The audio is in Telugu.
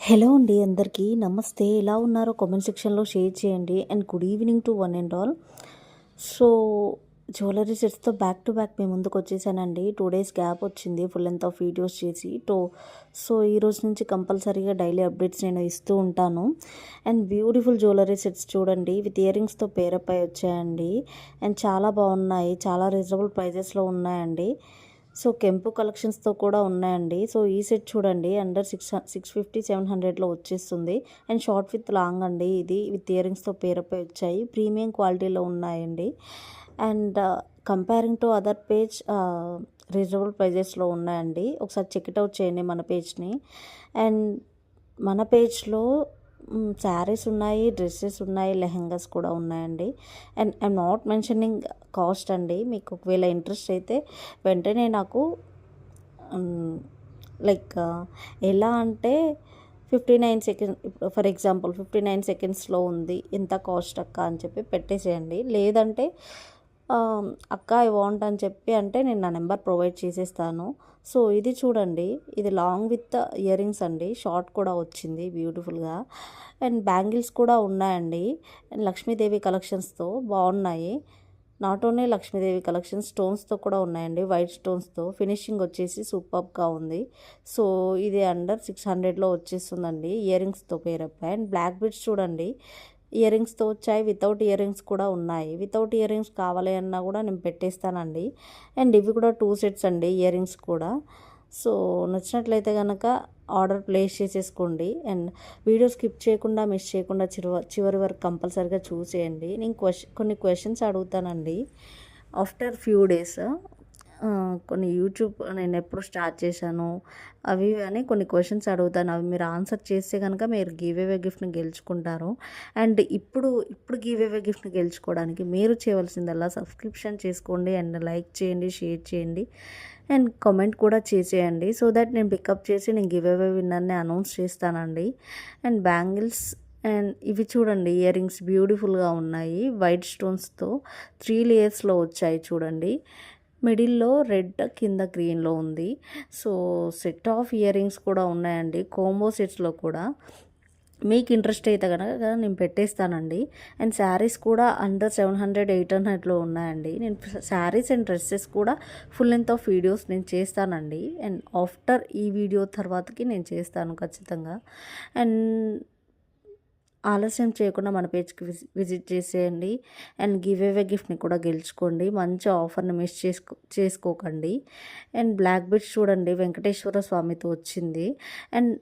హలో అండి, అందరికీ నమస్తే. ఎలా ఉన్నారో కామెంట్ సెక్షన్లో షేర్ చేయండి. And good evening to one and all. So jewellery సెట్స్తో బ్యాక్ టు బ్యాక్ మీ ముందుకు వచ్చేసానండి. 2 days గ్యాప్ వచ్చింది ఫుల్ లెంత్ ఆఫ్ వీడియోస్ చేసి. సో ఈ రోజు నుంచి కంపల్సరీగా డైలీ అప్డేట్స్ నేను ఇస్తూ ఉంటాను. అండ్ బ్యూటిఫుల్ జ్యువెలరీ సెట్స్ చూడండి, విత్ ఇయర్ రింగ్స్తో పేరప్ అయి వచ్చాయండి. అండ్ చాలా బాగున్నాయి, చాలా రీజనబుల్ ప్రైజెస్లో ఉన్నాయండి. సో కెంపు కలెక్షన్స్తో కూడా ఉన్నాయండి. సో ఈ సెట్ చూడండి, అండర్ 650-700లో వచ్చేస్తుంది. అండ్ షార్ట్ విత్ లాంగ్ అండి. ఇది విత్ ఇయర్ రింగ్స్తో పేరప్ అయి వచ్చాయి. ప్రీమియం క్వాలిటీలో ఉన్నాయండి. And comparing to other page reasonable ప్రైజెస్లో ఉన్నాయండి. ఒకసారి చెక్ఇట్ అవుట్ చేయండి మన పేజ్ని. అండ్ మన పేజ్లో శారీస్ ఉన్నాయి, డ్రెస్సెస్ ఉన్నాయి, లెహెంగాస్ కూడా ఉన్నాయండి. And I'm not mentioning cost అండి. మీకు ఒకవేళ ఇంట్రెస్ట్ అయితే వెంటనే నాకు లైక్ ఎలా అంటే 59 సెకండ్స్, ఫర్ ఎగ్జాంపుల్ 59 సెకండ్స్లో ఉంది, ఎంత కాస్ట్ అక్క అని చెప్పి పెట్టేసేయండి. లేదంటే అక్క ఐ వాంట్ అని చెప్పి అంటే నేను నా నెంబర్ ప్రొవైడ్ చేసేస్తాను. సో ఇది చూడండి, ఇది లాంగ్ విత్ ఇయర్ రింగ్స్ అండి. షార్ట్ కూడా వచ్చింది బ్యూటిఫుల్గా. అండ్ బ్యాంగిల్స్ కూడా ఉన్నాయండి. అండ్ లక్ష్మీదేవి కలెక్షన్స్తో బాగున్నాయి. నాట్ ఓన్లీ లక్ష్మీదేవి కలెక్షన్, స్టోన్స్తో కూడా ఉన్నాయండి. వైట్ స్టోన్స్తో ఫినిషింగ్ వచ్చేసి సూపర్గా ఉంది. సో ఇది అండర్ 600లో వచ్చేస్తుందండి ఇయర్ రింగ్స్తో పేరప్. అండ్ బ్లాక్ బిడ్స్ చూడండి, ఇయర్ రింగ్స్తో వచ్చాయి, వితౌట్ ఇయర్ రింగ్స్ కూడా ఉన్నాయి. వితౌట్ ఇయర్ రింగ్స్ కావాలి అన్నా కూడా నేను పెట్టేస్తానండి. అండ్ ఇవి కూడా 2 sets అండి, ఇయర్ రింగ్స్ కూడా. సో నచ్చినట్లయితే కనుక ఆర్డర్ ప్లేస్ చేసేసుకోండి. అండ్ వీడియో స్కిప్ చేయకుండా, మిస్ చేయకుండా చివరి వరకు కంపల్సరీగా చూసేయండి. నేను కొన్ని క్వశ్చన్స్ అడుగుతానండి ఆఫ్టర్ ఫ్యూ డేస్. కొన్ని యూట్యూబ్ నేను ఎప్పుడు స్టార్ట్ చేశాను అవి అని కొన్ని క్వశ్చన్స్ అడుగుతాను. అవి మీరు ఆన్సర్ చేస్తే కనుక మీరు గివ్ అవే గిఫ్ట్ని గెలుచుకుంటారు. అండ్ ఇప్పుడు గివ్ అవే గిఫ్ట్ని గెలుచుకోవడానికి మీరు చేయవలసిందల్లా సబ్స్క్రిప్షన్ చేసుకోండి, అండ్ లైక్ చేయండి, షేర్ చేయండి, అండ్ కామెంట్ కూడా చేసేయండి. సో దట్ నేను పికప్ చేసి నేను గివ్ అవే విన్నర్ని అనౌన్స్ చేస్తానండి. అండ్ బ్యాంగిల్స్ అండ్ ఇవి చూడండి, ఇయర్ రింగ్స్ బ్యూటిఫుల్గా ఉన్నాయి. వైట్ స్టోన్స్తో 3 లేయర్స్లో వచ్చాయి చూడండి. మిడిల్లో రెడ్, కింద గ్రీన్లో ఉంది. So set of ear rings కూడా ఉన్నాయండి, కోంబో సెట్స్లో కూడా. మీకు ఇంట్రెస్ట్ అయితే కనుక నేను పెట్టేస్తానండి. అండ్ శారీస్ కూడా అండర్ 700-800లో ఉన్నాయండి. నేను శారీస్ అండ్ డ్రెస్సెస్ కూడా ఫుల్ లెంత్ ఆఫ్ వీడియోస్ నేను చేస్తానండి. అండ్ ఆఫ్టర్ ఈ వీడియో తర్వాతకి నేను చేస్తాను ఖచ్చితంగా. అండ్ ఆలస్యం చేయకుండా మన పేజ్కి విజిట్ చేసేయండి. అండ్ గివ్ అవే గిఫ్ట్ని కూడా గెలుచుకోండి. మంచి ఆఫర్ని మిస్ చేసుకోకండి. అండ్ బ్లాక్ బిడ్స్ చూడండి, వెంకటేశ్వర స్వామితో వచ్చింది. అండ్